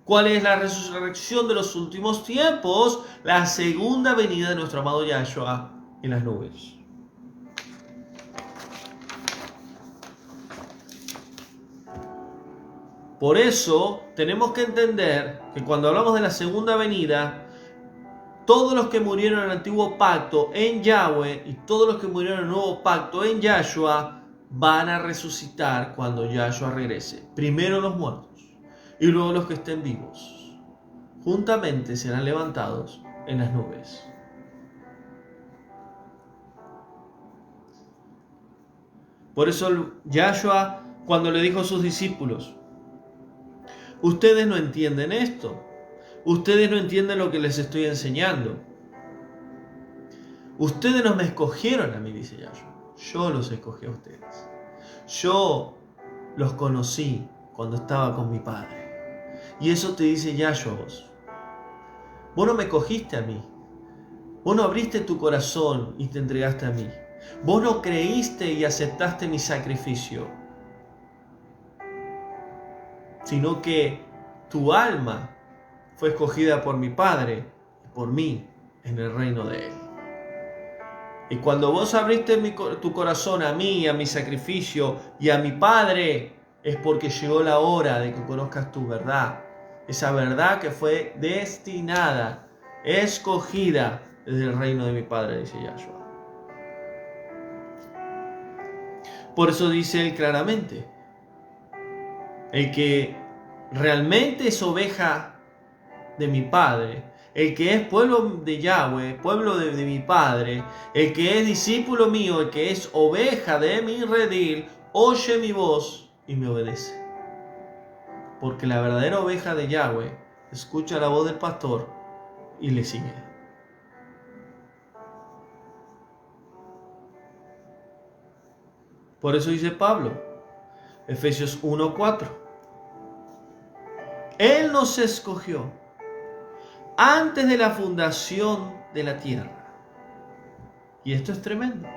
¿Cuál es la resurrección de los últimos tiempos? La segunda venida de nuestro amado Yahshua en las nubes. Por eso tenemos que entender que cuando hablamos de la segunda venida, todos los que murieron en el antiguo pacto en Yahweh y todos los que murieron en el nuevo pacto en Yahshua van a resucitar cuando Yahshua regrese. Primero los muertos y luego los que estén vivos. Juntamente serán levantados en las nubes. Por eso Yahshua, cuando le dijo a sus discípulos, ustedes no entienden esto. Ustedes no entienden lo que les estoy enseñando. Ustedes no me escogieron a mí, dice Yahshua. Yo los escogí a ustedes. Yo los conocí cuando estaba con mi Padre. Y eso te dice Yahshua a vos. Vos no me escogiste a mí. Vos no abriste tu corazón y te entregaste a mí. Vos no creíste y aceptaste mi sacrificio. Sino que tu alma fue escogida por mi Padre y por mí en el reino de Él. Y cuando vos abriste tu corazón a mí, a mi sacrificio y a mi Padre, es porque llegó la hora de que conozcas tu verdad. Esa verdad que fue destinada, escogida desde el reino de mi Padre, dice Yahshua. Por eso dice él claramente, el que realmente es oveja de mi Padre, el que es pueblo de Yahweh, pueblo de mi Padre, el que es discípulo mío, el que es oveja de mi redil, oye mi voz y me obedece. Porque la verdadera oveja de Yahweh escucha la voz del pastor y le sigue. Por eso dice Pablo, Efesios 1:4. Él nos escogió antes de la fundación de la tierra. Y esto es tremendo.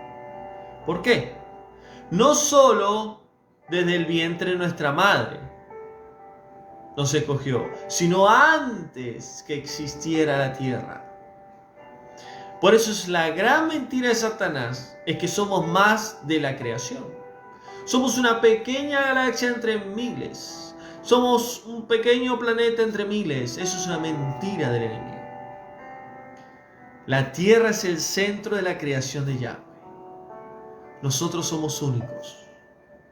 ¿Por qué? No solo desde el vientre de nuestra madre nos escogió, sino antes que existiera la tierra. Por eso es la gran mentira de Satanás, es que somos más de la creación. Somos una pequeña galaxia entre miles. Somos un pequeño planeta entre miles. Eso es una mentira del enemigo. La tierra es el centro de la creación de Yahweh. Nosotros somos únicos.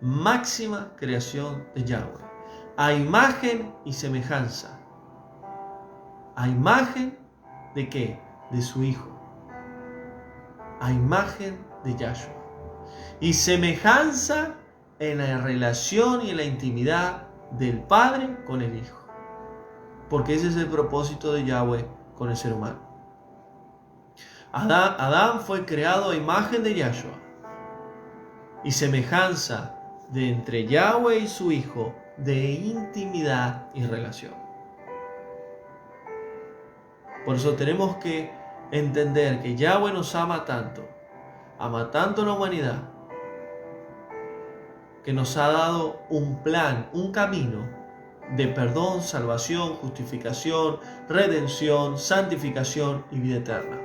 Máxima creación de Yahweh. A imagen y semejanza. A imagen de ¿qué? De su Hijo. A imagen de Yahshua. Y semejanza en la relación y en la intimidad del Padre con el Hijo. Porque ese es el propósito de Yahweh con el ser humano. Adán fue creado a imagen de Yahshua y semejanza de entre Yahweh y su Hijo, de intimidad y relación. Por eso tenemos que entender que Yahweh nos ama tanto a la humanidad, que nos ha dado un plan, un camino de perdón, salvación, justificación, redención, santificación y vida eterna.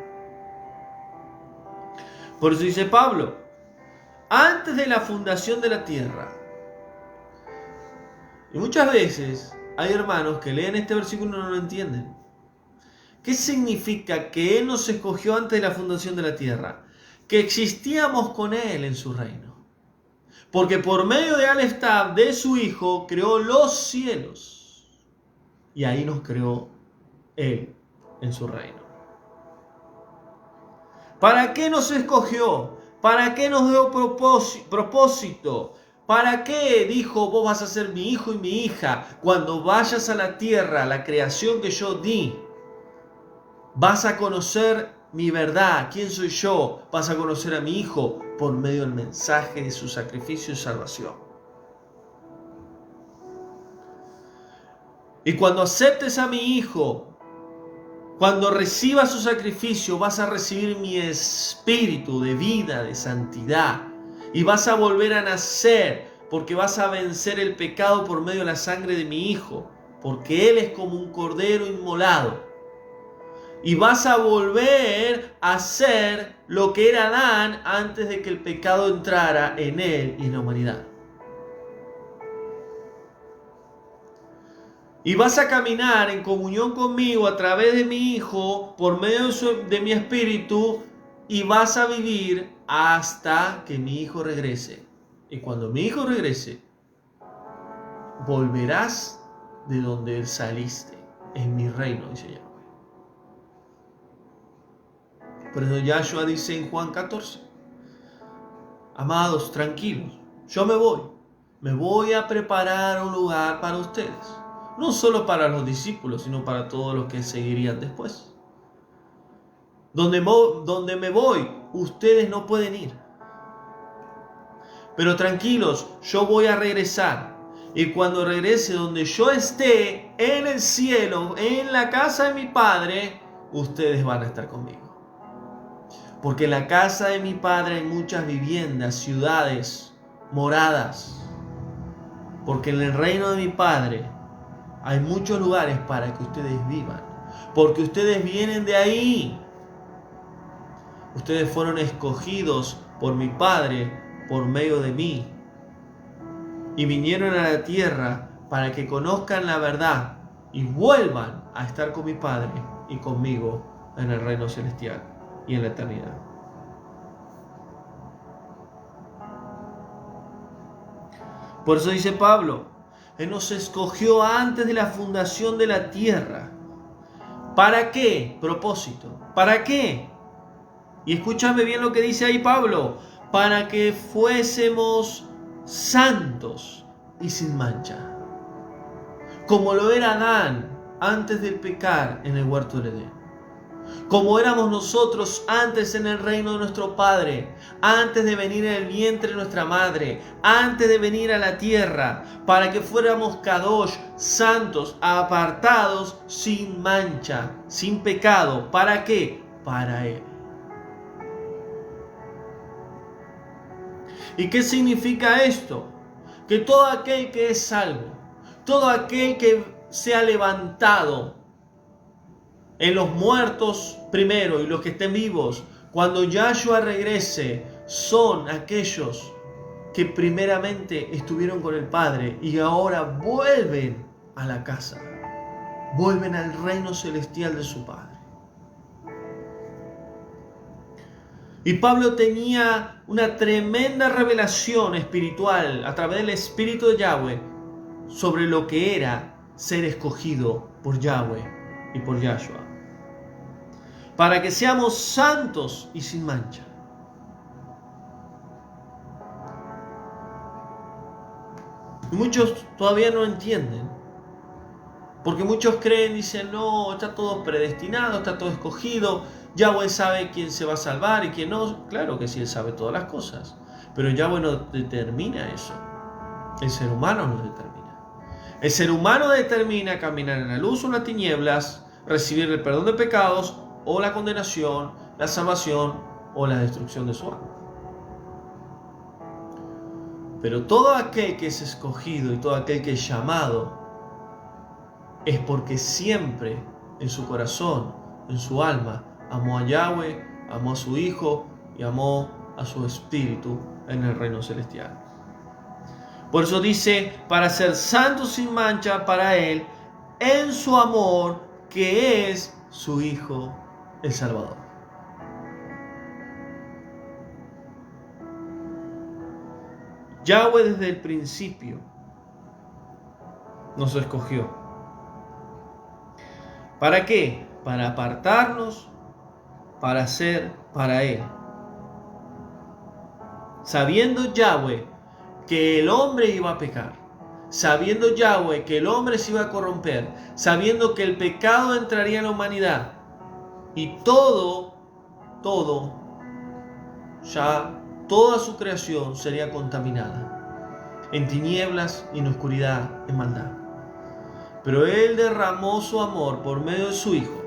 Por eso dice Pablo, antes de la fundación de la tierra. Y muchas veces hay hermanos que leen este versículo y no lo entienden. ¿Qué significa que Él nos escogió antes de la fundación de la tierra? Que existíamos con Él en su reino. Porque por medio de Al-Estab, de su Hijo, creó los cielos. Y ahí nos creó Él en su reino. ¿Para qué nos escogió? ¿Para qué nos dio propósito? ¿Para qué dijo, vos vas a ser mi hijo y mi hija? Cuando vayas a la tierra, la creación que yo di, vas a conocer mi verdad, quién soy yo. Vas a conocer a mi Hijo por medio del mensaje de su sacrificio y salvación. Y cuando aceptes a mi Hijo, cuando recibas su sacrificio, vas a recibir mi espíritu de vida, de santidad. Y vas a volver a nacer, porque vas a vencer el pecado por medio de la sangre de mi Hijo. Porque Él es como un cordero inmolado. Y vas a volver a ser lo que era Adán antes de que el pecado entrara en él y en la humanidad. Y vas a caminar en comunión conmigo a través de mi Hijo, por medio de mi espíritu, y vas a vivir hasta que mi Hijo regrese. Y cuando mi Hijo regrese, volverás de donde saliste, en mi reino, dice Yahweh. Por eso Yahshua dice en Juan 14, amados, tranquilos, yo me voy a preparar un lugar para ustedes, no solo para los discípulos, sino para todos los que seguirían después. Donde me voy, ustedes no pueden ir. Pero tranquilos, yo voy a regresar. Y cuando regrese donde yo esté, en el cielo, en la casa de mi Padre, ustedes van a estar conmigo. Porque en la casa de mi Padre hay muchas viviendas, ciudades, moradas. Porque en el reino de mi Padre hay muchos lugares para que ustedes vivan. Porque ustedes vienen de ahí. Ustedes fueron escogidos por mi Padre por medio de mí. Y vinieron a la tierra para que conozcan la verdad y vuelvan a estar con mi Padre y conmigo en el reino celestial y en la eternidad. Por eso dice Pablo, Él nos escogió antes de la fundación de la tierra. ¿Para qué? Propósito. ¿Para qué? Y escúchame bien lo que dice ahí Pablo. Para que fuésemos santos y sin mancha. Como lo era Adán antes de pecar en el huerto del Edén. Como éramos nosotros antes en el reino de nuestro Padre, antes de venir en el vientre de nuestra madre, antes de venir a la tierra, para que fuéramos kadosh, santos, apartados, sin mancha, sin pecado. ¿Para qué? Para Él. ¿Y qué significa esto? Que todo aquel que es salvo, todo aquel que se ha levantado en los muertos primero y los que estén vivos, cuando Yahshua regrese, son aquellos que primeramente estuvieron con el Padre y ahora vuelven a la casa, vuelven al reino celestial de su Padre. Y Pablo tenía una tremenda revelación espiritual a través del Espíritu de Yahweh sobre lo que era ser escogido por Yahweh y por Yahshua. Para que seamos santos y sin mancha. Y muchos todavía no entienden. Porque muchos creen, dicen, no, está todo predestinado, está todo escogido. Yahweh sabe quién se va a salvar y quién no. Claro que sí, Él sabe todas las cosas. Pero Yahweh no determina eso. El ser humano lo determina. El ser humano determina caminar en la luz o en las tinieblas, recibir el perdón de pecados o la condenación, la salvación o la destrucción de su alma. Pero todo aquel que es escogido y todo aquel que es llamado es porque siempre en su corazón, en su alma, amó a Yahweh, amó a su Hijo y amó a su Espíritu en el reino celestial. Por eso dice, para ser santos sin mancha para Él, en su amor, que es su Hijo, el Salvador. Yahweh desde el principio nos escogió. ¿Para qué? Para apartarnos, para ser para Él. Sabiendo Yahweh que el hombre iba a pecar, sabiendo Yahweh que el hombre se iba a corromper, sabiendo que el pecado entraría en la humanidad y toda su creación sería contaminada en tinieblas y en oscuridad, en maldad. Pero Él derramó su amor por medio de su Hijo,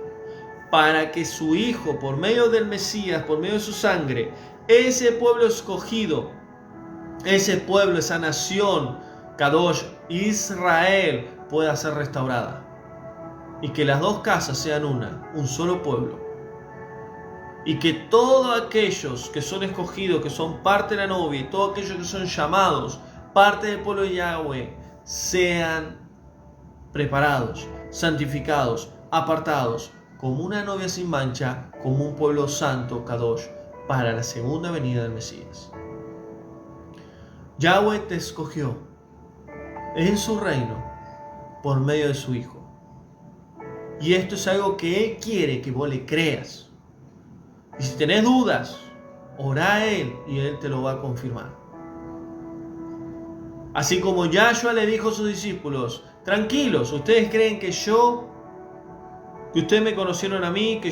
para que su Hijo, por medio del Mesías, por medio de su sangre, ese pueblo escogido, ese pueblo, esa nación, Kadosh, Israel, pueda ser restaurada. Y que las dos casas sean un solo pueblo. Y que todos aquellos que son escogidos, que son parte de la novia, y todos aquellos que son llamados, parte del pueblo de Yahweh, sean preparados, santificados, apartados, como una novia sin mancha, como un pueblo santo, Kadosh, para la segunda venida del Mesías. Yahweh te escogió en su reino por medio de su Hijo. Y esto es algo que Él quiere que vos le creas. Y si tenés dudas, orá a Él y Él te lo va a confirmar. Así como Yahshua le dijo a sus discípulos, tranquilos, ustedes creen que ustedes me conocieron a mí, que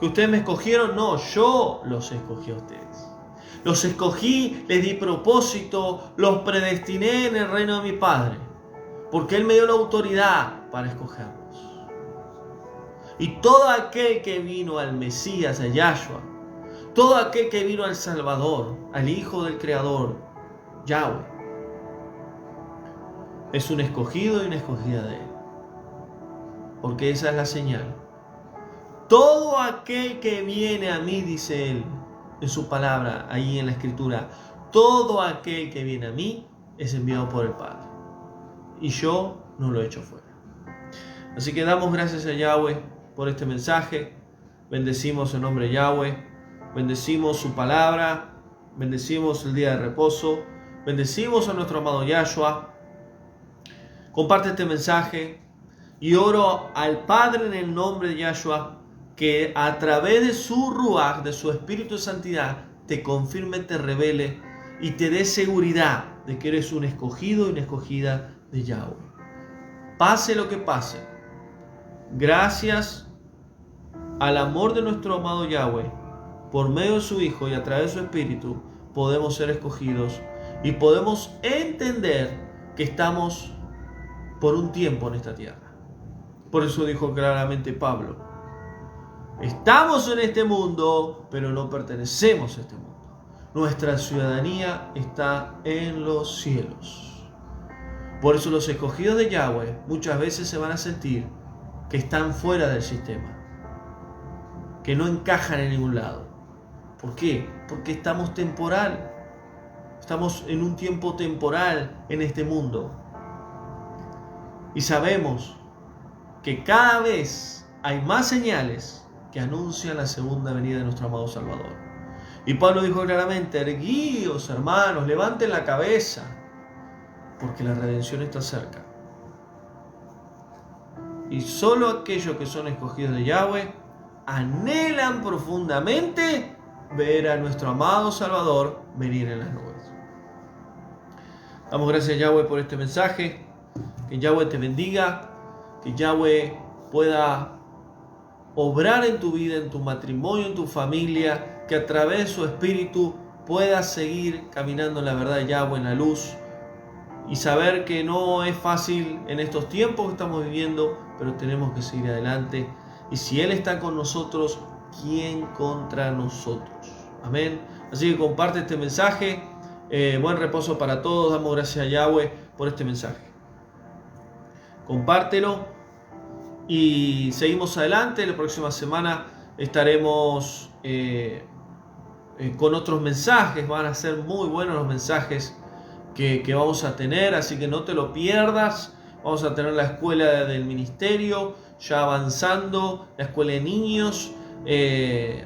que ustedes me escogieron, no, yo los escogí a ustedes. Los escogí, les di propósito, los predestiné en el reino de mi Padre, porque Él me dio la autoridad para escogerlos. Y todo aquel que vino al Mesías, a Yahshua, todo aquel que vino al Salvador, al Hijo del Creador, Yahweh, es un escogido y una escogida de Él. Porque esa es la señal. Todo aquel que viene a mí, dice Él en su palabra, ahí en la Escritura, todo aquel que viene a mí es enviado por el Padre. Y yo no lo echo fuera. Así que damos gracias a Yahweh por este mensaje. Bendecimos el nombre de Yahweh. Bendecimos su palabra. Bendecimos el día de reposo. Bendecimos a nuestro amado Yahshua. Comparte este mensaje. Y oro al Padre en el nombre de Yahshua, que a través de su Ruach, de su Espíritu de Santidad, te confirme, te revele y te dé seguridad de que eres un escogido y una escogida de Yahweh. Pase lo que pase, gracias al amor de nuestro amado Yahweh, por medio de su Hijo y a través de su Espíritu, podemos ser escogidos y podemos entender que estamos por un tiempo en esta tierra. Por eso dijo claramente Pablo: estamos en este mundo, pero no pertenecemos a este mundo. Nuestra ciudadanía está en los cielos. Por eso los escogidos de Yahweh muchas veces se van a sentir que están fuera del sistema, que no encajan en ningún lado. ¿Por qué? Porque estamos temporal. Estamos en un tiempo temporal en este mundo. Y sabemos que cada vez hay más señales que anuncian la segunda venida de nuestro amado Salvador. Y Pablo dijo claramente: erguíos, hermanos, levanten la cabeza, porque la redención está cerca. Y solo aquellos que son escogidos de Yahweh anhelan profundamente ver a nuestro amado Salvador venir en las nubes. Damos gracias a Yahweh por este mensaje. Que Yahweh te bendiga. Que Yahweh pueda obrar en tu vida, en tu matrimonio, en tu familia, que a través de su Espíritu puedas seguir caminando en la verdad de Yahweh, en la luz, y saber que no es fácil en estos tiempos que estamos viviendo, pero tenemos que seguir adelante. Y si Él está con nosotros, ¿quién contra nosotros? Amén. Así que comparte este mensaje. Buen reposo para todos. Damos gracias a Yahweh por este mensaje. Compártelo y seguimos adelante. La próxima semana estaremos con otros mensajes. Van a ser muy buenos los mensajes que vamos a tener, así que no te lo pierdas. Vamos a tener la escuela del ministerio ya avanzando, la escuela de niños,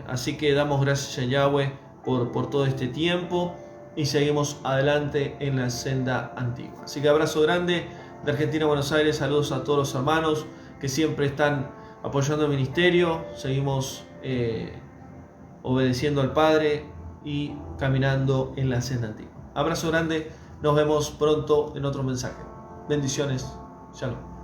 así que damos gracias a Yahweh por todo este tiempo y seguimos adelante en la senda antigua. Así que abrazo grande de Argentina a Buenos Aires. Saludos a todos los hermanos que siempre están apoyando el ministerio. Seguimos obedeciendo al Padre y caminando en la senda antigua. Abrazo grande, nos vemos pronto en otro mensaje. Bendiciones, shalom.